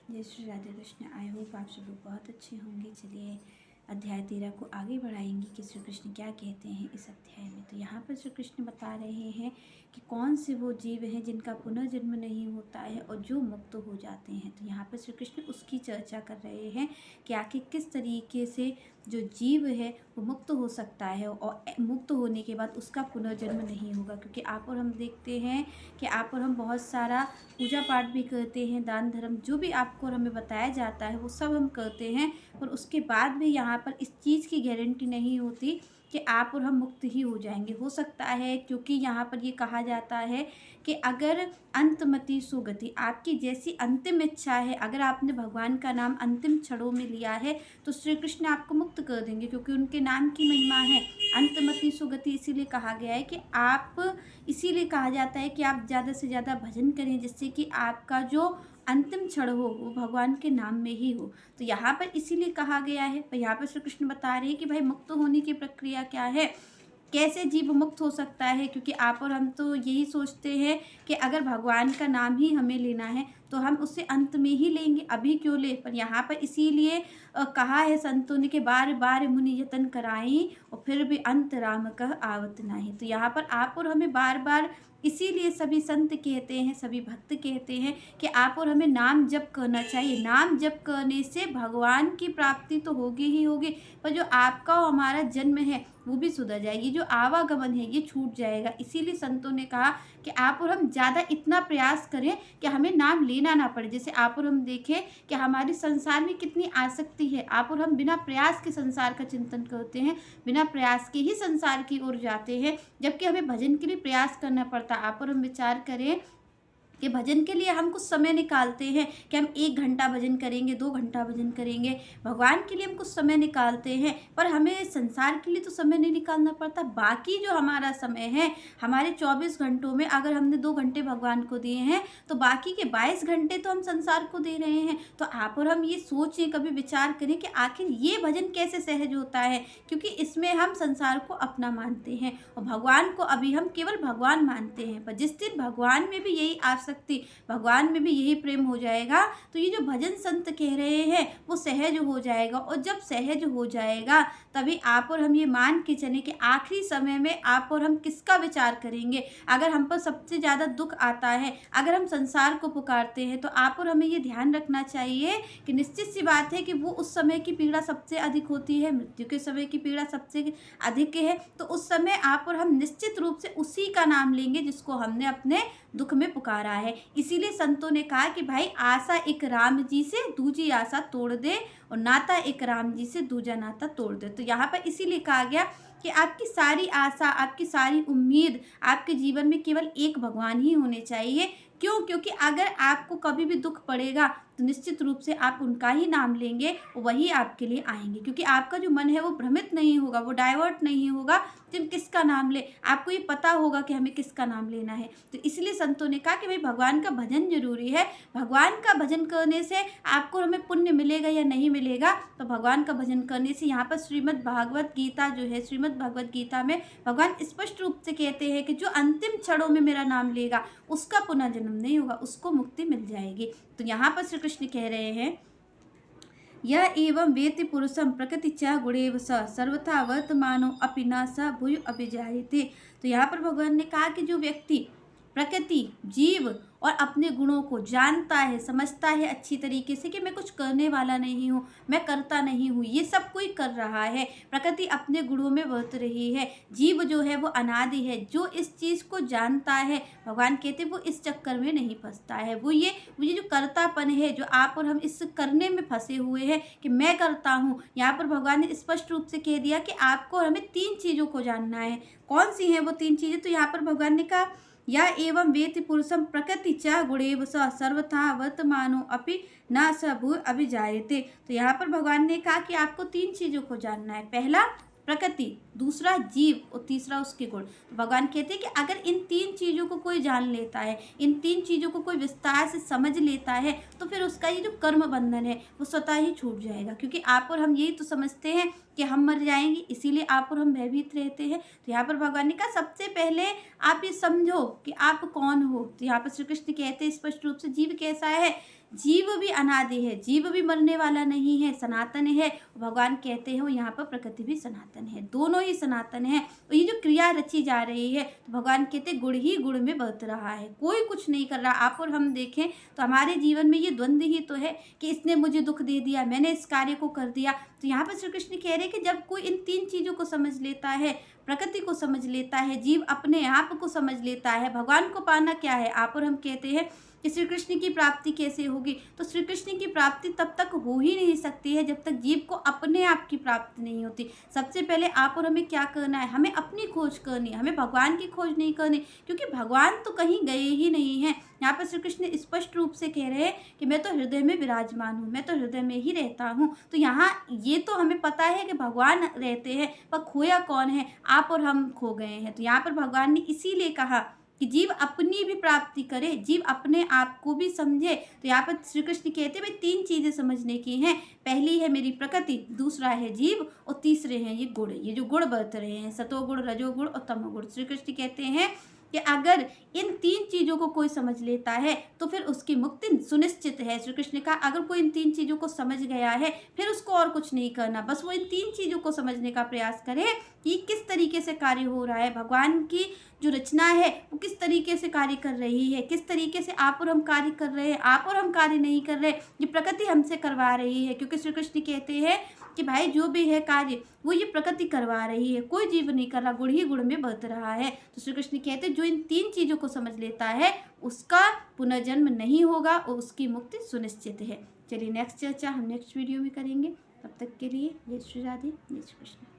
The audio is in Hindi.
जय श्री राधे कृष्ण। आई होप आप सब लोग बहुत अच्छे होंगे। चलिए अध्याय 13 को आगे बढ़ाएंगे कि श्री कृष्ण क्या कहते हैं इस अध्याय में। तो यहाँ पर श्री कृष्ण बता रहे हैं कि कौन से वो जीव हैं जिनका पुनर्जन्म नहीं होता है और जो मुक्त हो जाते हैं। तो यहाँ पर श्री कृष्ण उसकी चर्चा कर रहे हैं कि आखिर किस तरीके से जो जीव है वो मुक्त हो सकता है और मुक्त होने के बाद उसका पुनर्जन्म नहीं होगा। क्योंकि आप और हम देखते हैं कि आप और हम बहुत सारा पूजा पाठ भी करते हैं, दान धर्म जो भी आपको और हमें बताया जाता है वो सब हम करते हैं, पर उसके बाद भी यहाँ पर इस चीज़ की गारंटी नहीं होती कि आप और हम मुक्त ही हो जाएंगे। हो सकता है क्योंकि यहाँ पर ये कहा जाता है कि अगर अंतमति सुगति, आपकी जैसी अंतिम इच्छा है, अगर आपने भगवान का नाम अंतिम क्षणों में लिया है तो श्री कृष्ण आपको मुक्त कर देंगे, क्योंकि उनके नाम की महिमा है अंतमति सुगति। इसीलिए कहा गया है कि आप, इसीलिए कहा जाता है कि आप ज़्यादा से ज़्यादा भजन करें जिससे कि आपका जो अंतिम क्षण हो वो भगवान के नाम में ही हो। तो यहाँ पर इसीलिए कहा गया है। पर यहाँ पर श्री कृष्ण बता रहे हैं कि भाई मुक्त होने की प्रक्रिया क्या है, कैसे जीव मुक्त हो सकता है। क्योंकि आप और हम तो यही सोचते हैं कि अगर भगवान का नाम ही हमें लेना है तो हम उससे अंत में ही लेंगे, अभी क्यों ले। पर यहाँ पर इसीलिए कहा है संतों ने कि बार बार मुनि यतन कराई और फिर भी अंत राम कह आवत नाही। तो यहाँ पर आप और हमें बार बार, इसीलिए सभी संत कहते हैं, सभी भक्त कहते हैं कि आप और हमें नाम जप करना चाहिए। नाम जप करने से भगवान की प्राप्ति तो होगी ही होगी, पर जो आपका और हमारा जन्म है वो भी सुधर जाएगी, जो आवागमन है ये छूट जाएगा। इसीलिए संतों ने कहा कि आप और हम ज़्यादा इतना प्रयास करें कि हमें नाम लेना ना पड़े। जैसे आप और हम देखें कि हमारी संसार में कितनी आसक्ति है, आप और हम बिना प्रयास के संसार का चिंतन करते हैं, बिना प्रयास के ही संसार की ओर जाते हैं, जबकि हमें भजन के लिए प्रयास करना पड़ता है। आप और हम विचार करें कि भजन के लिए हम कुछ समय निकालते हैं कि हम 1 घंटा भजन करेंगे, 2 घंटा भजन करेंगे, भगवान के लिए हम कुछ समय निकालते हैं, पर हमें संसार के लिए तो समय नहीं निकालना पड़ता। बाकी जो हमारा समय है, हमारे 24 घंटों में अगर हमने 2 घंटे भगवान को दिए हैं तो बाकी के 22 घंटे तो हम संसार को दे रहे हैं। तो आप और हम ये सोचें, कभी विचार करें कि आखिर ये भजन कैसे सहज होता है, क्योंकि इसमें हम संसार को अपना मानते हैं और भगवान को अभी हम केवल भगवान मानते हैं। पर जिस दिन भगवान में भी यही आसक्ति, भगवान में भी यही प्रेम हो जाएगा तो ये जो भजन संत कह रहे हैं वो सहज हो जाएगा। और जब सहज हो जाएगा तभी आप और हम ये मान के चलें कि आखिरी समय में आप और हम किसका विचार करेंगे। अगर हम पर सबसे ज़्यादा दुख आता है, अगर हम संसार को पुकारते हैं, तो आप और हमें ये ध्यान रखना चाहिए कि निश्चित सी बात है कि वो उस समय की पीड़ा सबसे अधिक होती है, मृत्यु के समय की पीड़ा सबसे अधिक है। तो उस समय आप और हम निश्चित रूप से उसी का नाम लेंगे जिसको हमने अपने दुख में पुकारा है। इसीलिए संतों ने कहा कि भाई आशा एक राम जी से दूजी आशा तोड़ दे और नाता एक राम जी से दूजा नाता तोड़ दे। तो यहाँ पर इसीलिए कहा गया कि आपकी सारी आशा, आपकी सारी उम्मीद, आपके जीवन में केवल एक भगवान ही होने चाहिए। क्यों? क्योंकि अगर आपको कभी भी दुख पड़ेगा तो निश्चित रूप से आप उनका ही नाम लेंगे और वही आपके लिए आएंगे, क्योंकि आपका जो मन है वो भ्रमित नहीं होगा, वो डाइवर्ट नहीं होगा कि हम किसका नाम ले। आपको ये पता होगा कि हमें किसका नाम लेना है। तो इसलिए संतों ने कहा कि भाई भगवान का भजन जरूरी है। भगवान का भजन करने से आपको हमें पुण्य मिलेगा या नहीं मिलेगा, तो भगवान का भजन करने से यहाँ पर श्रीमद् भागवत गीता जो है, श्रीमद् भगवत गीता में भगवान स्पष्ट रूप से कहते हैं कि जो अंतिम क्षणों में मेरा नाम लेगा उसका पुनर्जन्म नहीं होगा, उसको मुक्ति मिल जाएगी। तो यहाँ पर श्री कृष्ण कह रहे हैं यह एवं वेति पुरुषम प्रकृति च गुणेव स सर्वथा वर्तमानो अपि न स भूय अभिजायते। तो यहाँ पर भगवान ने कहा कि जो व्यक्ति प्रकृति, जीव और अपने गुणों को जानता है, समझता है अच्छी तरीके से कि मैं कुछ करने वाला नहीं हूँ, मैं करता नहीं हूँ, ये सब कोई कर रहा है, प्रकृति अपने गुणों में बरत रही है, जीव जो है वो अनादि है, जो इस चीज़ को जानता है, भगवान कहते वो इस चक्कर में नहीं फंसता है। वो ये जो कर्तापन है, जो आप और हम इस करने में फंसे हुए हैं कि मैं करता हूँ, यहाँ पर भगवान ने स्पष्ट रूप से कह दिया कि आपको और हमें 3 चीज़ों को जानना है। कौन सी हैं वो 3 चीज़ें? तो यहाँ पर भगवान ने कहा या एवं वेति पुरुषम प्रकृति च गुणेव स सर्वथा वर्तमानो अपि न स भूय अभिजायते। तो यहाँ पर भगवान ने कहा कि आपको 3 चीज़ों को जानना है। पहला प्रकृति, दूसरा जीव और तीसरा उसके गुण। तो भगवान कहते हैं कि अगर इन 3 चीज़ों को कोई जान लेता है, इन 3 चीज़ों को कोई विस्तार से समझ लेता है, तो फिर उसका ये जो कर्म बंधन है वो स्वतः ही छूट जाएगा। क्योंकि आप और हम यही तो समझते हैं कि हम मर जाएंगे, इसीलिए आप और हम भयभीत रहते हैं। तो यहाँ पर भगवान ने कहा सबसे पहले आप ये समझो कि आप कौन हो। तो यहाँ पर श्री कृष्ण कहते हैं स्पष्ट रूप से जीव कैसा है, जीव भी अनादि है, जीव भी मरने वाला नहीं है, सनातन है। भगवान कहते हैं वो यहाँ पर प्रकृति भी सनातन है, दोनों ही सनातन है। और ये जो क्रिया रची जा रही है तो भगवान कहते हैं गुण ही गुण में बरत रहा है, कोई कुछ नहीं कर रहा। आप और हम देखें तो हमारे जीवन में ये द्वंद्व ही तो है कि इसने मुझे दुख दे दिया, मैंने इस कार्य को कर दिया। तो यहाँ पर श्री कृष्ण कह रहे हैं कि जब कोई इन 3 चीज़ों को समझ लेता है, प्रकृति को समझ लेता है, जीव अपने आप को समझ लेता है, भगवान को पाना क्या है। आप और हम कहते हैं कि श्री कृष्ण की प्राप्ति कैसे होगी, तो श्री कृष्ण की प्राप्ति तब तक हो ही नहीं सकती है जब तक जीव को अपने आप की प्राप्ति नहीं होती। सबसे पहले आप और हमें क्या करना है, हमें अपनी खोज करनी है, हमें भगवान की खोज नहीं करनी, क्योंकि भगवान तो कहीं गए ही नहीं हैं। यहाँ पर श्री कृष्ण स्पष्ट रूप से कह रहे हैं कि मैं तो हृदय में विराजमान हूँ, मैं तो हृदय में ही रहता हूँ। तो यहाँ ये तो हमें पता है कि भगवान रहते हैं, पर खोया कौन है, आप और हम खो गए हैं। तो यहाँ पर भगवान ने इसीलिए कहा कि जीव अपनी भी प्राप्ति करे, जीव अपने आप को भी समझे। तो यहाँ पर श्री कृष्ण कहते हैं भाई 3 चीज़ें समझने की हैं। पहली है मेरी प्रकृति, दूसरा है जीव, और तीसरे हैं ये गुण, ये जो गुण बरत रहे हैं, सतोगुण, रजोगुण और तमोगुण। श्री कृष्ण कहते हैं कि अगर इन 3 चीज़ों को कोई समझ लेता है तो फिर उसकी मुक्ति सुनिश्चित है। श्री कृष्ण का अगर कोई इन 3 चीज़ों को समझ गया है फिर उसको और कुछ नहीं करना, बस वो इन 3 चीज़ों को समझने का प्रयास करे कि किस तरीके से कार्य हो रहा है, भगवान की जो रचना है वो किस तरीके से कार्य कर रही है, किस तरीके से आप और हम कार्य कर रहे हैं, आप और हम कार्य नहीं कर रहे, ये प्रकृति हमसे करवा रही है। क्योंकि श्री कृष्ण कहते हैं कि भाई जो भी है कार्य वो ये प्रकृति करवा रही है, कोई जीव नहीं कर रहा, गुण ही गुण में बरत रहा है। तो श्री कृष्ण कहते हैं जो इन 3 चीज़ों को समझ लेता है उसका पुनर्जन्म नहीं होगा और उसकी मुक्ति सुनिश्चित है। चलिए नेक्स्ट चर्चा हम नेक्स्ट वीडियो में करेंगे। तब तक के लिए जय श्री राधे, जय श्री कृष्ण।